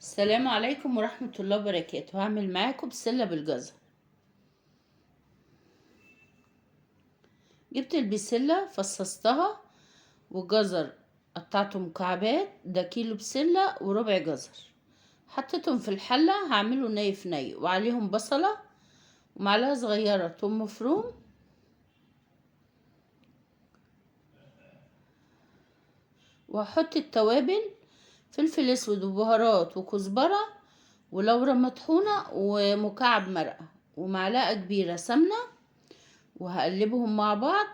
السلام عليكم ورحمة الله وبركاته. هعمل معاكم بسلة بالجزر. جبت البسلة فصصتها، والجزر قطعته مكعبات. ده كيلو بسلة وربع جزر. حطيتهم في الحلة، هعمله ني في ني، وعليهم بصلة ومعلقة صغيرة توم مفروم، وهحط التوابل: فلفل اسود وبهارات وكزبرة ولورا مطحونة ومكعب مرقة ومعلقة كبيرة سمنة، وهقلبهم مع بعض.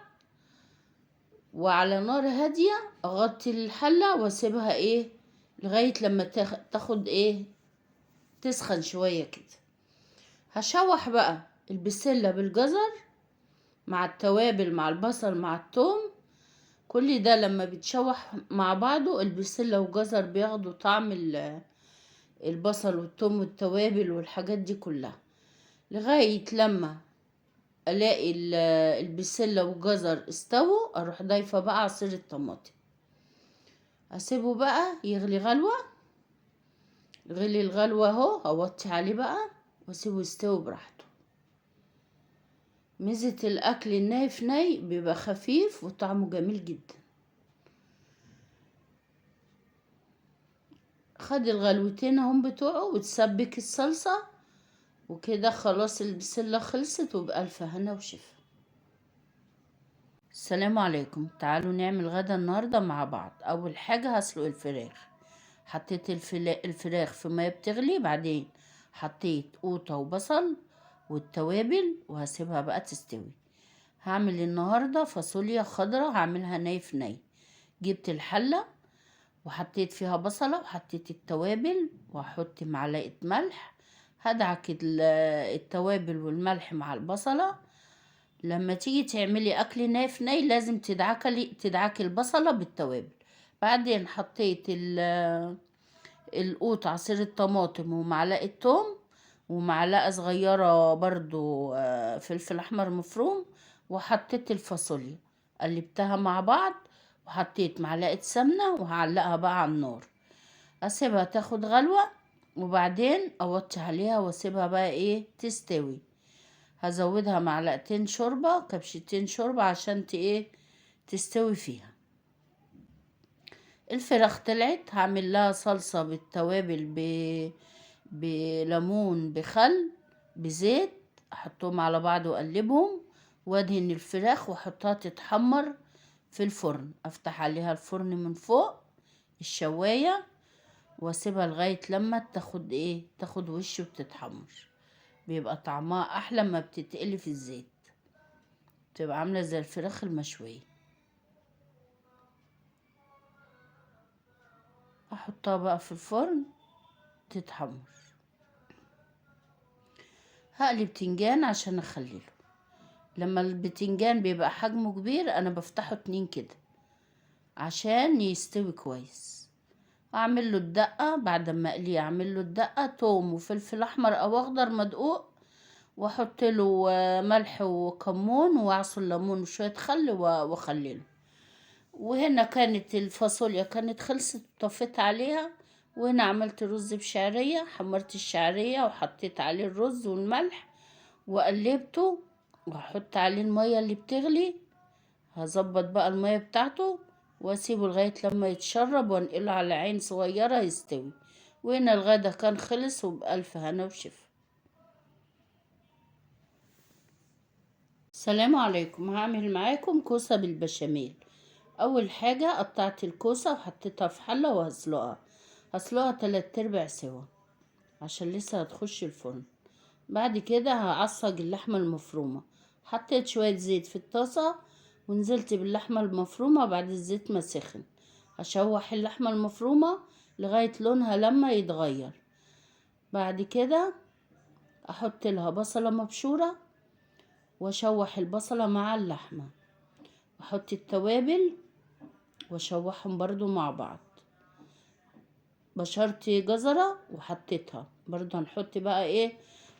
وعلى نار هادية اغطي الحلة واسيبها لغاية لما تاخد تسخن شوية كده. هشوح بقى البسلة بالجزر مع التوابل مع البصل مع الثوم. كل ده لما بيتشوح مع بعضه البسلة والجزر بياخدوا طعم البصل والثوم والتوابل والحاجات دي كلها، لغاية لما الاقي البسلة والجزر استووا. اروح ضايفة بقى عصير الطماطم، اسيبه بقى يغلي غلوة. غلي الغلوة اهو، اوطي عليه بقى واسيبه يستوي براحته. ميزة الاكل الني في ني بيبقى خفيف وطعمه جميل جدا. خد الغلوتين اهم بتوعه وتسبك الصلصة، وكده خلاص البسلة خلصت، وبألف هنا وشفا. السلام عليكم. تعالوا نعمل غدا النهاردة مع بعض. اول حاجة هسلق الفراخ. حطيت الفراخ في ميه بتغلي، بعدين حطيت قوطة وبصل والتوابل، وهسيبها بقى تستوي. هعمل النهاردة فاصوليا خضرة، هعملها ني في ني. جبت الحلة وحطيت فيها بصلة وحطيت التوابل، وهحط معلقة ملح. هدعك التوابل والملح مع البصلة. لما تيجي تعملي اكل ني في ني لازم تدعكي البصلة بالتوابل. بعدين حطيت القوط عصير الطماطم ومعلقة توم ومعلقة صغيرة برضو فلفل احمر مفروم، وحطيت الفاصوليا قلبتها مع بعض، وحطيت معلقة سمنة وهعلقها بقى على النار. اسيبها تاخد غلوة، وبعدين اوطي عليها واسيبها بقى تستوي. هزودها معلقتين شوربة، كبشتين شوربة، عشان تستوي فيها. الفراخ طلعت، هعمل لها صلصة بالتوابل بليمون بخل بزيت، احطهم على بعض واقلبهم، وادهن الفراخ واحطها تتحمر في الفرن. افتح عليها الفرن من فوق الشواية، واسيبها لغاية لما تاخد وش وتتحمر. بيبقى طعمها احلى ما بتتقلي في الزيت، تبقى عاملة زي الفراخ المشوية. احطها بقى في الفرن تتحمر. هقلي بتنجان عشان اخلله. لما البتنجان بيبقى حجمه كبير انا بفتحه 2 كده عشان يستوي كويس. اعمل له الدقة. بعد ما اقليه اعمل له الدقة: توم وفلفل احمر او اخضر مدقوق، واحط له ملح وكمون وعصر ليمون وشوية خل واخلله. وهنا كانت الفاصوليا كانت خلصت، طفيت عليها. وهنا عملت رز بشعرية، حمرت الشعرية وحطيت عليه الرز والملح وقلبته، وهحط عليه المية اللي بتغلي. هظبط بقى المية بتاعته واسيبه لغاية لما يتشرب، وانقله على عين صغيرة يستوي. وهنا الغدا كان خلص، وبألف هنا وشفا. السلام عليكم. هعمل معاكم كوسة بالبشاميل. اول حاجة قطعت الكوسة وحطيتها في حلة هسلقها 3/4 سوا عشان لسه هتخش الفرن. بعد كده هعصج اللحمة المفرومة. حطيت شوية زيت في الطاسة ونزلت باللحمة المفرومة. بعد الزيت ما سخن هشوح اللحمة المفرومة لغاية لونها لما يتغير. بعد كده احط لها بصلة مبشورة واشوح البصلة مع اللحمة، واحط التوابل واشوحهم برضو مع بعض. بشرت جزرة وحطيتها برضو. هنحط بقى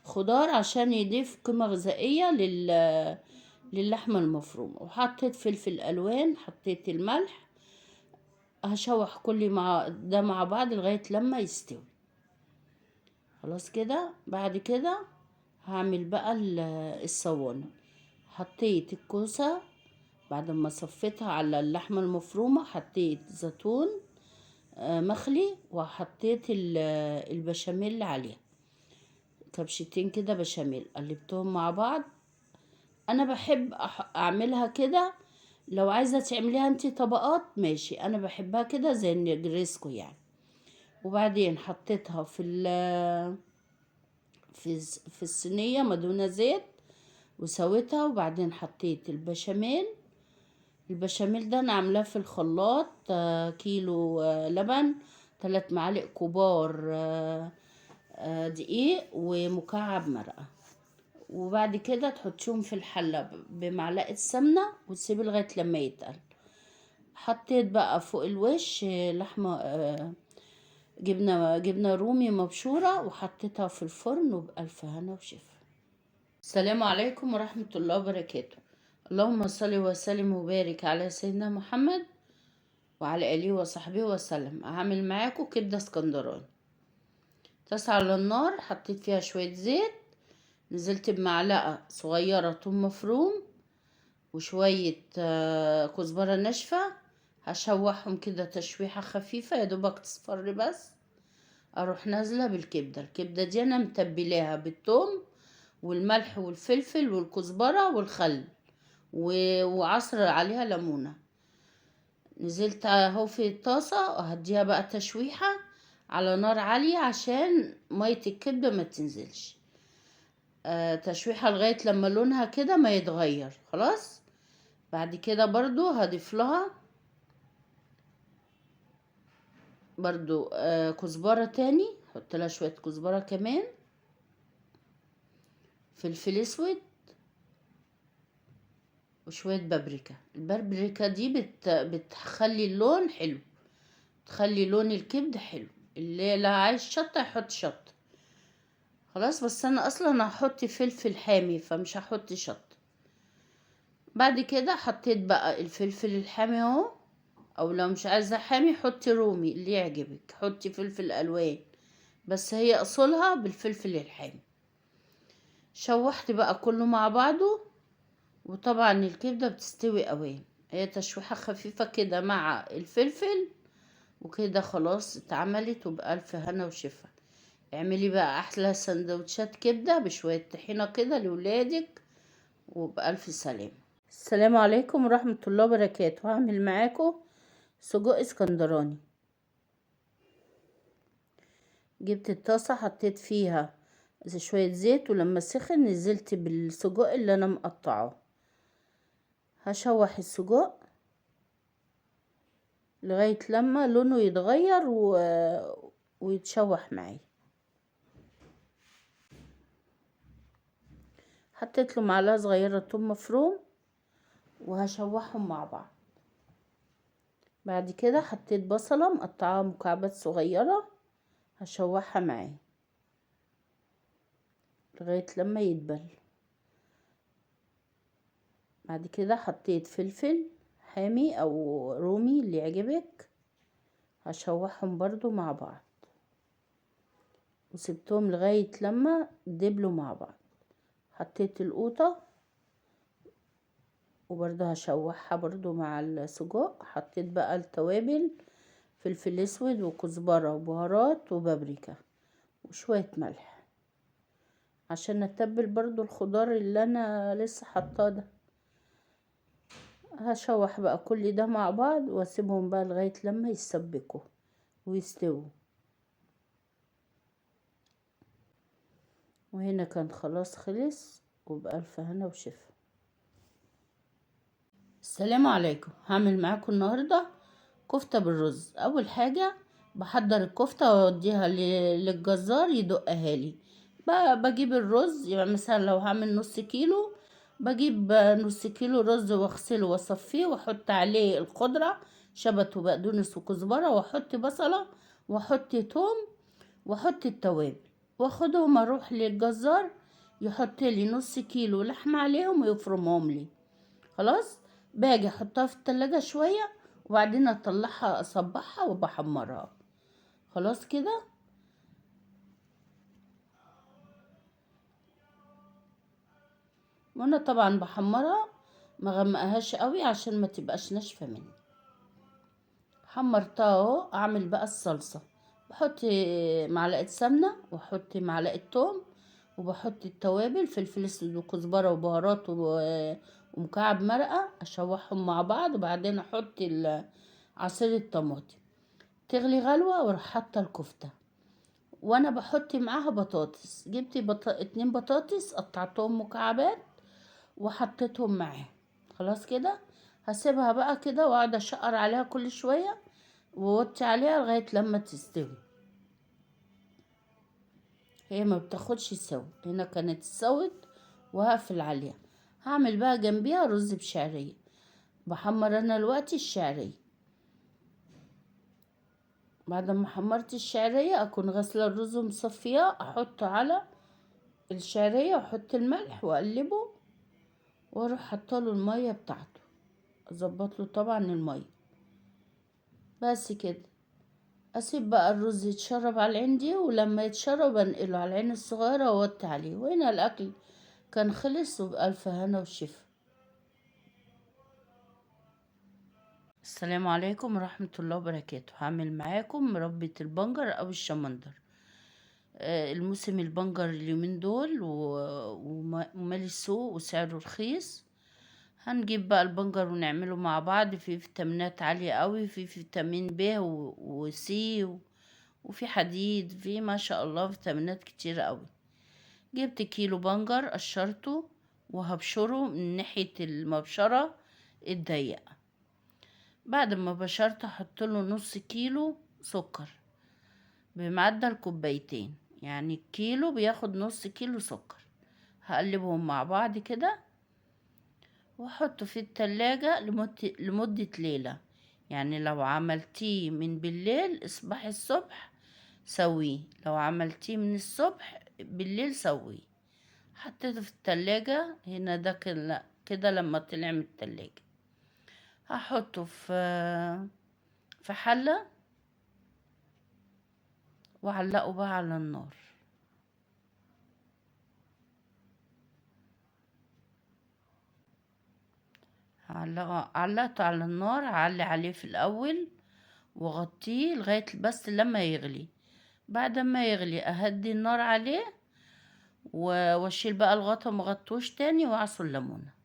خضار عشان يضيف قيمة غذائية للحمة المفرومة. وحطيت فلفل الوان، حطيت الملح. هشوح كل مع بعض لغاية لما يستوي. خلاص كده. بعد كده هعمل بقى الصواني. حطيت الكوسة بعد ما صفيتها على اللحمة المفرومة، حطيت زيتون مخلي، وحطيت البشاميل عليها، كبشتين كده بشاميل، قلبتهم مع بعض. انا بحب اعملها كده. لو عايزة تعمليها انتي طبقات ماشي، انا بحبها كده زي النجريسكو يعني. وبعدين حطيتها في الصينية مدهونة زيت وسويتها. وبعدين حطيت البشاميل ده انا عاملاه في الخلاط، كيلو لبن، 3 معالق كبار دقيق، ومكعب مرقة. وبعد كده تحطيهم في الحلة بمعلقة سمنة وتسيبي لغاية لما يتقل. حطيت بقى فوق الوش لحمة جبنة رومي مبشورة، وحطيتها في الفرن، وبألف هنا وشفا. السلام عليكم ورحمة الله وبركاته. اللهم صل وسلم وبارك على سيدنا محمد وعلى آله وصحبه وسلم. هعمل معاكم كبدة اسكندراني. طاسة على النار، حطيت فيها شوية زيت، نزلت بمعلقة صغيرة توم مفروم وشوية كزبرة ناشفة. هشوحهم كده تشويحة خفيفة يا دوبك تصفر بس. اروح نازلة الكبدة دي انا متبلاها بالثوم والملح والفلفل والكزبرة والخل وعصر عليها ليمونة. نزلت اهو في الطاسة وهديها بقى تشويحة على نار عالية عشان مية الكبدة ما تنزلش. تشويحة لغاية لما لونها كده ما يتغير. خلاص. بعد كده برضو هضيف لها برضو كزبرة تاني، حط لها شوية كزبرة كمان، فلفل اسود، وشوية بابريكا. البابريكا دي بتخلي اللون حلو، تخلي لون الكبد حلو. اللي لا عايز شطة يحط شطة. خلاص. بس انا اصلا هحط فلفل حامي فمش هحط شطة. بعد كده حطيت بقى الفلفل الحامي اهو، او لو مش عايزة حامي حطي رومي اللي يعجبك، حطي فلفل الوان، بس هي اصولها بالفلفل الحامي. شوحت بقى كله مع بعضه. وطبعا الكبدة بتستوي قوي، هي تشويحة خفيفة كده مع الفلفل وكده خلاص اتعملت، وبألف هنا وشفا. اعملي بقى احلى سندوتشات كبدة بشوية طحينة كده لولادك، وبألف سلامة. السلام عليكم ورحمة الله وبركاته. هعمل معاكم سجق اسكندراني. جبت الطاسة، حطيت فيها شوية زيت، ولما سخن نزلت بالسجق اللي انا مقطعاه. هشوح السجق لغاية لما لونه يتغير ويتشوح معي. حطيت له معلقة صغيرة توم مفروم وهشوحهم مع بعض. بعد كده حطيت بصلة مقطعاها مكعبات صغيرة، هشوحها معي لغاية لما يدبل. بعد كده حطيت فلفل حامي او رومي اللي يعجبك، هشوحهم برضو مع بعض، وسبتهم لغاية لما دبلوا مع بعض. حطيت القوطة وبرضه هشوحها برضو مع السجق. حطيت بقى التوابل، فلفل اسود وكزبرة وبهارات وبابريكا وشوية ملح عشان اتبل برضو الخضار اللي انا لسه حطاه ده. هشوح بقى كل ده مع بعض واسيبهم بقى لغاية لما يسبكوا ويستووا. وهنا كان خلاص خلص، وبألف هنا وشفا. السلام عليكم. هعمل معاكم النهاردة كفتة بالرز. اول حاجة بحضر الكفتة واوديها للجزار يدقها لي. بجيب الرز، يعني مثلا لو هعمل نص كيلو بجيب نص كيلو رز واغسله واصفيه واحط عليه الخضرة شبت وبقدونس وكزبرة، واحط بصلة واحط توم واحط التوابل، واخدهم اروح للجزار يحط لي نص كيلو لحمة عليهم ويفرمهم لي. خلاص. باجي احطها في التلاجة شوية وبعدين اطلعها اصبعها وبحمرها. خلاص كده. وانا طبعا بحمرها، ما غمقهاش قوي عشان ما تبقاش ناشفه مني. حمرتها اهو. اعمل بقى الصلصه. بحط معلقه سمنه، واحط معلقه توم، وبحط التوابل، فلفل اسود وكزبره وبهارات ومكعب مرقه، اشوحهم مع بعض، وبعدين احط عصير الطماطم تغلي غلوه، واروح حاطه الكفته. وانا بحط معاها بطاطس. جبت 2 بطاطس قطعتهم مكعبات وحطيتهم معاها. خلاص كده. هسيبها بقى كده واقعد اشقر عليها كل شويه، ووطي عليها لغايه لما تستوي. هي ما بتاخدش سوا. هنا كانت استوت، وهقفل عليها. هعمل بقى جنبيها رز بشعريه. بحمر انا دلوقتي الشعريه. بعد ما حمرت الشعريه اكون غاسله الرز ومصفياه، احطه على الشعريه، واحط الملح واقلبه، واروح حاطه له الميه بتاعته. اظبط له طبعا الميه. بس كده. اسيب بقى الرز يتشرب على العين دي، ولما يتشرب انقله على العين الصغيره واوطي عليه. وهنا الاكل كان خلص، وبألف هنا وشفا. السلام عليكم ورحمة الله وبركاته. هعمل معاكم مربى البنجر او الشمندر. الموسم البنجر اليومين دول ومالي السوق وسعره رخيص. هنجيب بقى البنجر ونعمله مع بعض. فيه فيتامينات عالية قوي، فيه فيتامين ب وسي وفي حديد، فيه ما شاء الله فيتامينات كتير قوي. جبت كيلو بنجر، قشرته وهبشره من ناحية المبشرة الضيقة. بعد ما بشرته احط له نص كيلو سكر بمعدل كوبايتين، يعني الكيلو بياخد نص كيلو سكر. هقلبهم مع بعض كده، واحطه في التلاجة لمدة ليلة. يعني لو عملتيه من بالليل اصبحي الصبح سويه، لو عملتيه من الصبح بالليل سويه. حطيته في التلاجة. هنا ده كده لما طلع من التلاجة هحطه في حلة، وعلقه بقى على النار. علقته على النار. هعلي عليه في الاول واغطيه لغاية بس لما يغلي. بعد ما يغلي اهدي النار عليه، واشيل بقى الغطا مغطوش تاني، واعصر ليمونة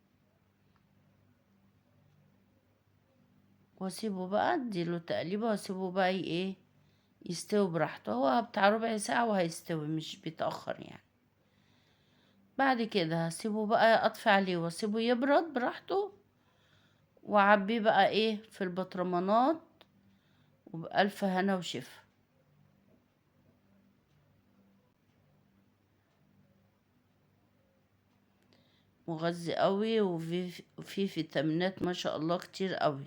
واسيبه بقى، اديله تقليبه واسيبه بقى ايه يستوي براحته. هو بتاع ربع ساعة وهيستوي، مش بيتأخر يعني. بعد كده هسيبه بقى، اطفي عليه واسيبه يبرد براحته، واعبيه بقى ايه في البطرمانات، وبألف هنا وشفا. مغذي قوي، وفي فيتامينات ما شاء الله كتير قوي.